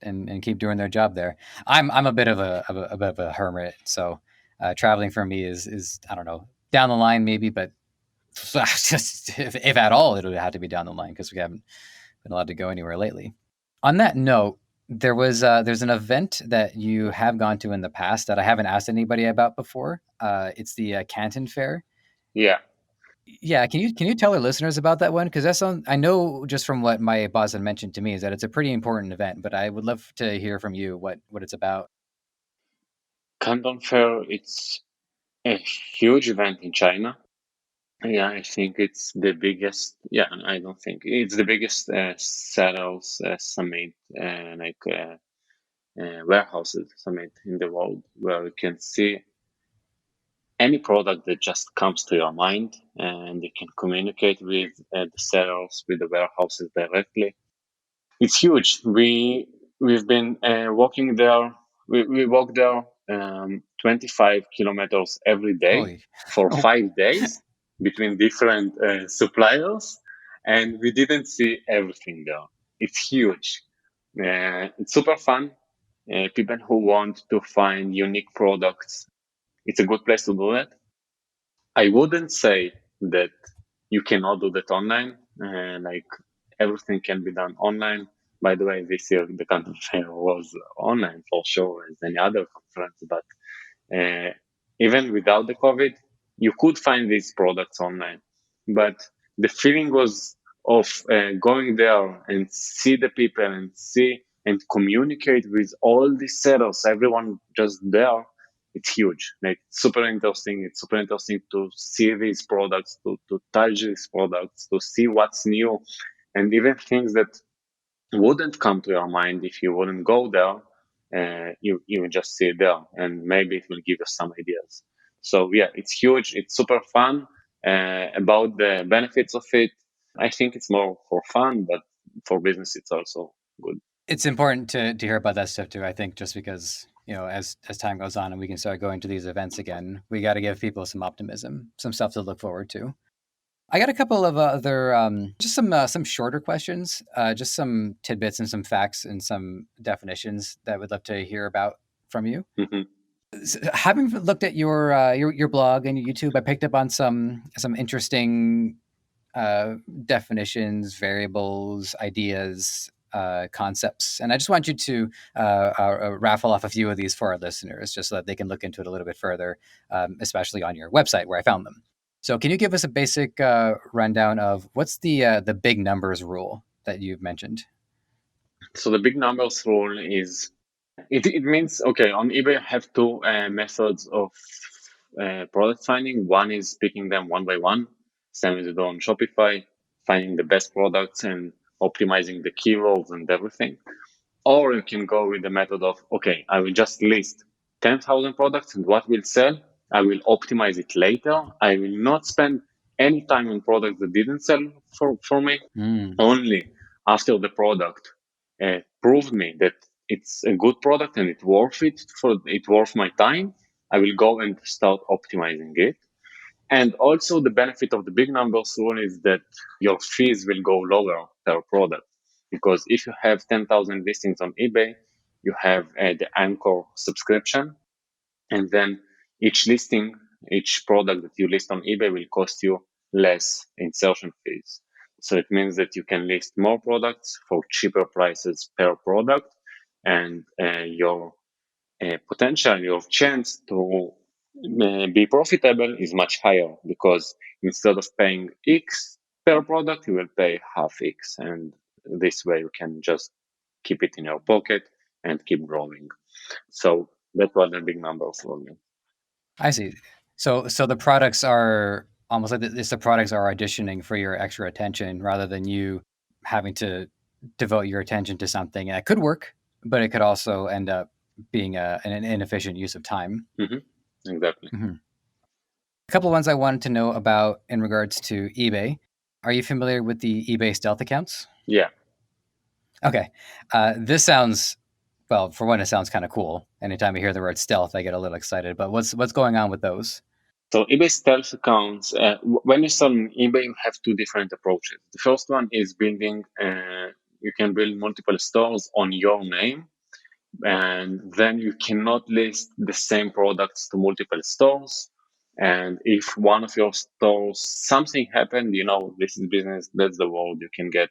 and keep doing their job there. I'm a bit of a bit of a hermit, so traveling for me is I don't know down the line maybe, but just if at all, it would have to be down the line because we haven't been allowed to go anywhere lately. On that note, there's an event that you have gone to in the past that I haven't asked anybody about before. It's the Canton Fair. Yeah. Yeah, can you tell our listeners about that one? Because I know just from what my boss had mentioned to me is that it's a pretty important event, but I would love to hear from you what it's about. Canton Fair, it's a huge event in China. Yeah, I think it's the biggest. Yeah, I don't think it's the biggest sales summit, like warehouses summit in the world, where you can see any product that just comes to your mind, and you can communicate with the sellers, with the warehouses directly. It's huge. We've been walking there. We walk there 25 kilometers every day Holy. for Oh, 5 days between different suppliers, and we didn't see everything there. It's huge. It's super fun. People who want to find unique products, it's a good place to do that. I wouldn't say that you cannot do that online. Like everything can be done online. By the way, this year the content fair was online for sure as any other conference, but uh, even without the COVID, you could find these products online. But the feeling was of going there and see the people and see and communicate with all the sellers, everyone just there. It's huge. Like super interesting. It's super interesting to see these products, to touch these products, to see what's new, and even things that wouldn't come to your mind if you wouldn't go there. You will just see it there, and maybe it will give you some ideas. So yeah, it's huge. It's super fun. About the benefits of it, I think it's more for fun, but for business, it's also good. it's important to hear about that stuff too. I think just because as time goes on and we can start going to these events again, we got to give people some optimism, some stuff to look forward to. I got a couple of other, just some shorter questions, just some tidbits and some facts and some definitions that we'd love to hear about from you. Mhm. Having looked at your blog and your YouTube, I picked up on some interesting definitions, variables, ideas, concepts, and I just want you to raffle off a few of these for our listeners, just so that they can look into it a little bit further, especially on your website where I found them. So, can you give us a basic rundown of what's the big numbers rule that you've mentioned? So the big numbers rule is it means okay, on eBay you have two methods of product finding. One is picking them one by one, same as you do on Shopify, finding the best products and optimizing the keywords and everything. Or you can go with the method of okay, I will just list 10,000 products, and what will sell, I will optimize it later. I will not spend any time on products that didn't sell for me. Mm. Only after the product proved me that it's a good product and it worth my time, I will go and start optimizing it. And also the benefit of the big numbers rule is that your fees will go lower per product, because if you have 10,000 listings on eBay, you have the anchor subscription, and then each listing, each product that you list on eBay will cost you less insertion fees. So it means that you can list more products for cheaper prices per product, and your potential, your chance to be profitable is much higher, because instead of paying X per product, you will pay half X. And this way you can just keep it in your pocket and keep growing. So that's what the big numbers for me. I see. So the products are almost like the products are auditioning for your extra attention rather than you having to devote your attention to something. And it could work, but it could also end up being an inefficient use of time. Exactly. Mhm. A couple of ones I wanted to know about in regards to eBay. Are you familiar with the eBay stealth accounts? Yeah. Okay. This sounds, well, for one, it sounds kind of cool. Anytime I hear the word stealth, I get a little excited. But what's going on with those? So eBay stealth accounts, when you sell on eBay, you have two different approaches. The first one is building, you can build multiple stores on your name, and then you cannot list the same products to multiple stores. And if one of your stores, something happened, this is business, that's the world, you can get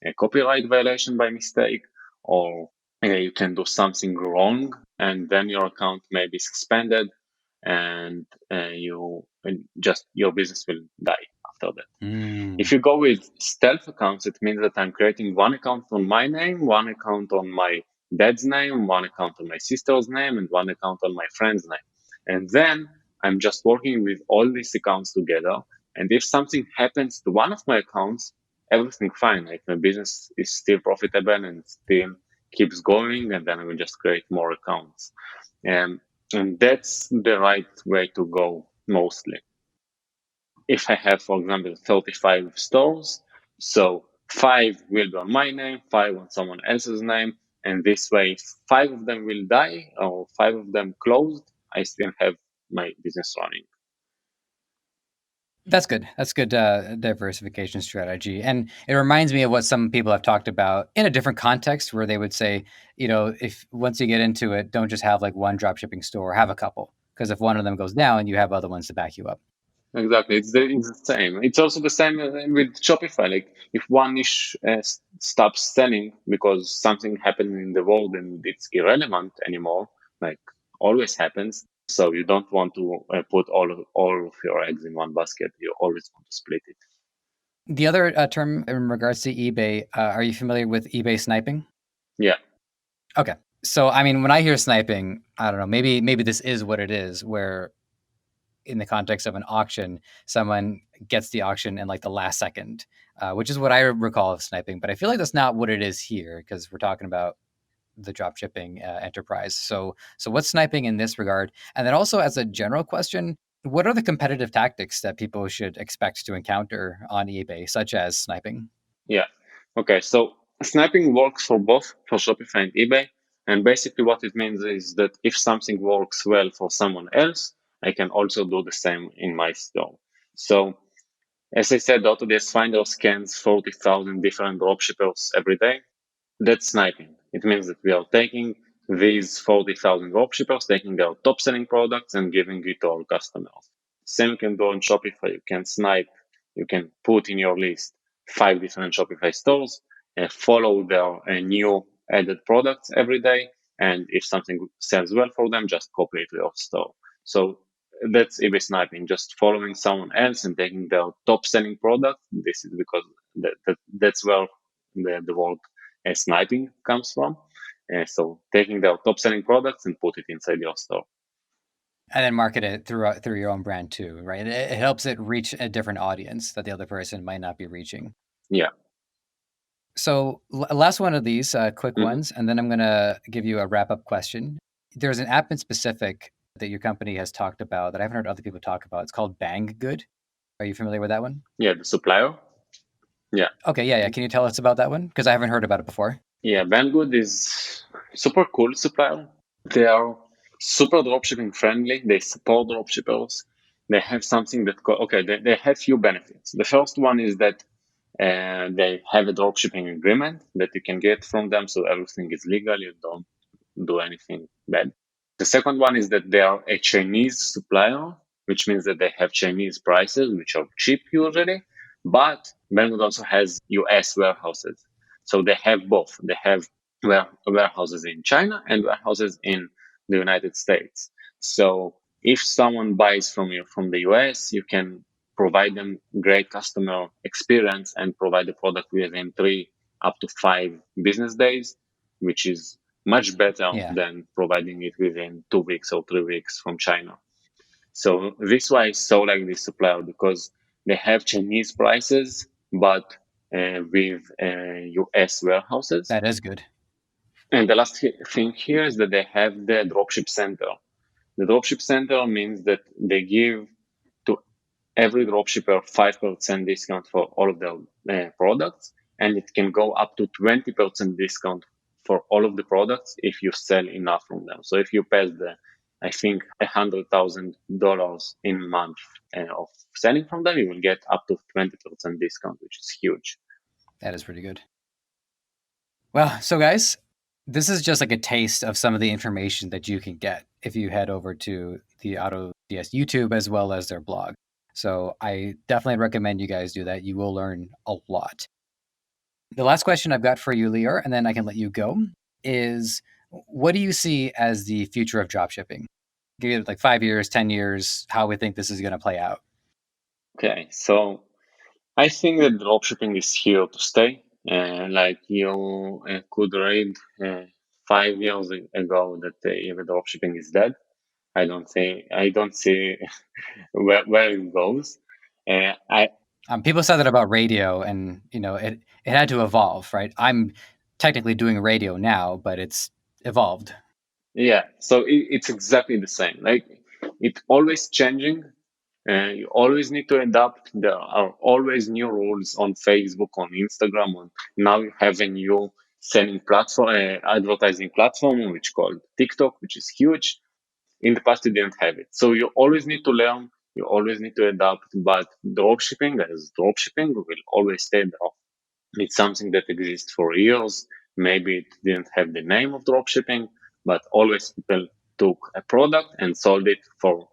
a copyright violation by mistake, or you can do something wrong, and then your account may be suspended, and your business will die after that. If Mm. you go with stealth accounts, it means that I'm creating one account on my name, one account on my dad's name, one account on my sister's name, and one account on my friend's name. And then I'm just working with all these accounts together. And if something happens to one of my accounts, everything fine. Like my business is still profitable and still keeps going, and then I will just create more accounts. And that's the right way to go mostly. If I have, for example, 35 stores, so 5 will be on my name, 5 on someone else's name, and this way, if 5 of them will die or 5 of them closed, I still have my business running. That's good. That's good diversification strategy. And it reminds me of what some people have talked about in a different context where they would say, if once you get into it, don't just have like one drop shipping store, have a couple. Because if one of them goes down, you have other ones to back you up. Exactly, it's the same. It's also the same with Shopify. Like if one niche stops selling because something happened in the world and it's irrelevant anymore, like always happens. So you don't want to put all of your eggs in one basket. You always want to split it. The other term in regards to eBay, are you familiar with eBay sniping? Yeah. Okay. So, I mean, when I hear sniping, I don't know, maybe this is what it is, where in the context of an auction, someone gets the auction in like the last second, which is what I recall of sniping. But I feel like that's not what it is here because we're talking about the drop shipping enterprise. So what's sniping in this regard? And then also as a general question, what are the competitive tactics that people should expect to encounter on eBay, such as sniping? Yeah. Okay. So sniping works for both for Shopify and eBay. And basically what it means is that if something works well for someone else, I can also do the same in my store. So as I said, AutoDS Finder scans 40,000 different dropshippers every day. That's sniping. It means that we are taking these 40,000 dropshippers, taking their top selling products and giving it to our customers. Same you can do on Shopify. You can snipe, you can put in your list 5 different Shopify stores and follow their new added products every day. And if something sells well for them, just copy it to your store. So that's eBay sniping, just following someone else and taking their top selling product. This is because that's where the word sniping comes from. So taking their top selling products and put it inside your store. And then market it through your own brand too, right? It helps it reach a different audience that the other person might not be reaching. Yeah. So last one of these quick Mm-hmm. ones, and then I'm going to give you a wrap up question. There's an app in specific that your company has talked about that I haven't heard other people talk about. It's called Banggood. Are you familiar with that one? Yeah, the supplier. Yeah. Okay, yeah. Can you tell us about that one? Because I haven't heard about it before. Yeah, Banggood is super cool supplier. They are super dropshipping friendly. They support dropshippers. They have something that they have few benefits. The first one is that they have a dropshipping agreement that you can get from them, so everything is legal. You don't do anything bad. The second one is that they are a Chinese supplier, which means that they have Chinese prices, which are cheap usually. But Banggood also has US warehouses. So they have both. They have warehouses in China and warehouses in the United States. So if someone buys from you from the US, you can provide them great customer experience and provide the product within 3 up to 5 business days, which is much better Yeah, than providing it within 2 weeks or 3 weeks from China. So this why I so like this supplier because they have Chinese prices, but with US warehouses. that is good. And the last thing here is that they have the dropship center. The dropship center means that they give to every dropshipper 5% discount for all of their products, and it can go up to 20% discount for all of the products if you sell enough from them. So if you pass I think $100,000 in a month of selling from them, you will get up to 20% discount, which is huge. That is pretty good. Well, so guys, this is just like a taste of some of the information that you can get if you head over to the AutoDS YouTube as well as their blog. So I definitely recommend you guys do that. You will learn a lot. The last question I've got for you, Lior, and then I can let you go, is what do you see as the future of dropshipping? Give it like 5 years, 10 years, how we think this is going to play out. Okay, so I think that dropshipping is here to stay. Like you could read 5 years ago that even dropshipping is dead. I don't see where it goes. I People said that about radio, and it had to evolve, right? I'm technically doing radio now, but it's evolved. Yeah, so it's exactly the same. Like it's always changing. You always need to adapt. There are always new rules on Facebook, on Instagram. On now you have a new selling platform, advertising platform, which called TikTok, which is huge. In the past, you didn't have it. So you always need to learn. You always need to adapt. But dropshipping, as dropshipping, will always stay there. It's something that exists for years. Maybe it didn't have the name of dropshipping, but always people took a product and sold it for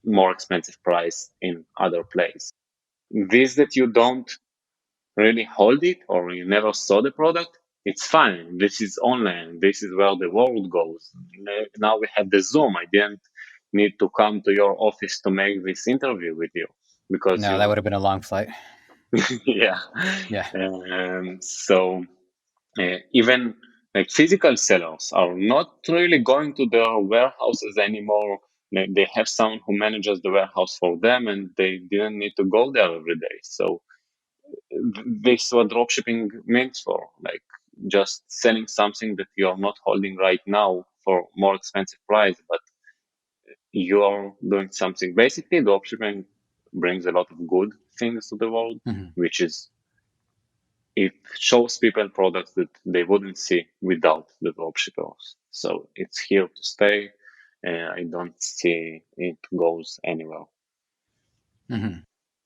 more expensive price in other place. This that you don't really hold it or you never saw the product, it's fine. This is online. This is where the world goes. Now we have the Zoom. I didn't need to come to your office to make this interview with you because No, that would have been a long flight. yeah. Yeah. So even like physical sellers are not really going to their warehouses anymore. They have someone who manages the warehouse for them and they didn't need to go there every day. So this is what dropshipping means for, like just selling something that you're not holding right now for more expensive price, but you're doing something. Basically, dropshipping brings a lot of good things to the world, which is it shows people products that they wouldn't see without the dropshippers. So it's here to stay. I don't see it goes anywhere. You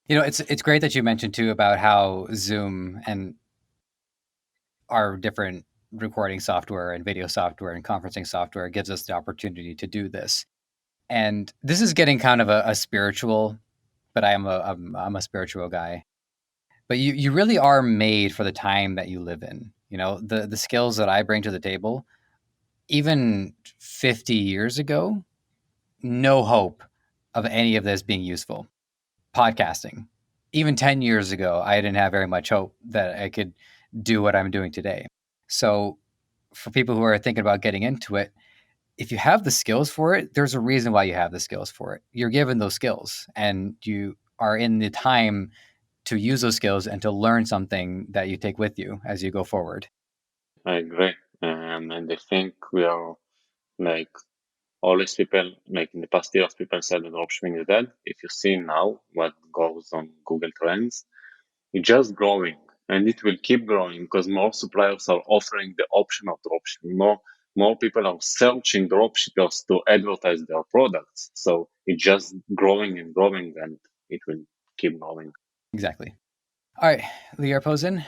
know, it's great that you mentioned too about how Zoom and our different recording software and video software and conferencing software gives us the opportunity to do this. And this is getting kind of a spiritual, but I'm a spiritual guy. But you really are made for the time that you live in. You know, the skills that I bring to the table, even 50 years ago, no hope of any of this being useful. Podcasting. Even 10 years ago, I didn't have very much hope that I could do what I'm doing today. So for people who are thinking about getting into it, if you have the skills for it, there's a reason why you have the skills for it. You're given those skills and you are in the time to use those skills and to learn something that you take with you as you go forward. I agree. And I think we are like always people, like in the past years, people said that dropshipping is dead. If you see now what goes on Google Trends, it's just growing and it will keep growing because more suppliers are offering the option of dropshipping. More people are searching dropshippers to advertise their products. So it's just growing and growing and it will keep growing. Exactly. All right, Lior Pozin,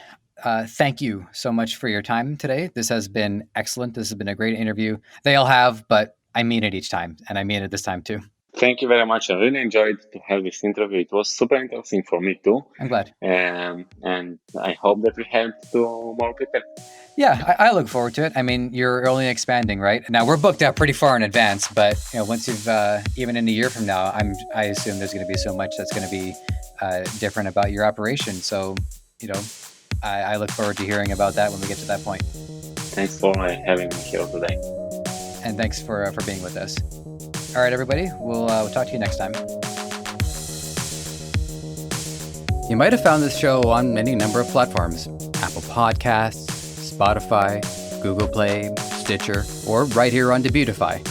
thank you so much for your time today. This has been excellent. This has been a great interview. They all have, but I mean it each time, and I mean it this time too. Thank you very much. I really enjoyed to have this interview. It was super interesting for me too. I'm glad. And I hope that we helped to more people. Yeah, I look forward to it. I mean, you're only expanding, right? Now we're booked out pretty far in advance, but you know, once you've even in a year from now, I assume there's going to be so much that's going to be different about your operation. So, you know, I look forward to hearing about that when we get to that point. Thanks for having me here today. And thanks for being with us. All right, everybody, we'll talk to you next time. You might have found this show on any number of platforms: Apple Podcasts, Spotify, Google Play, Stitcher, or right here on Debutify.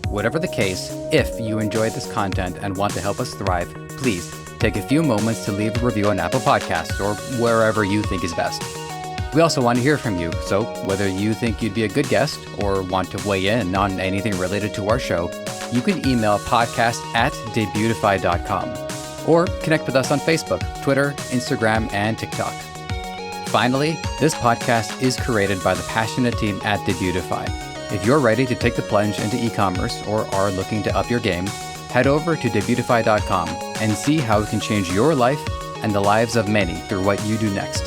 Whatever the case, if you enjoyed this content and want to help us thrive, please take a few moments to leave a review on Apple Podcasts or wherever you think is best. We also want to hear from you, so whether you think you'd be a good guest or want to weigh in on anything related to our show, you can email podcast@debutify.com or connect with us on Facebook, Twitter, Instagram, and TikTok. Finally, this podcast is created by the passionate team at Debutify. If you're ready to take the plunge into e-commerce or are looking to up your game, head over to debutify.com and see how it can change your life and the lives of many through what you do next.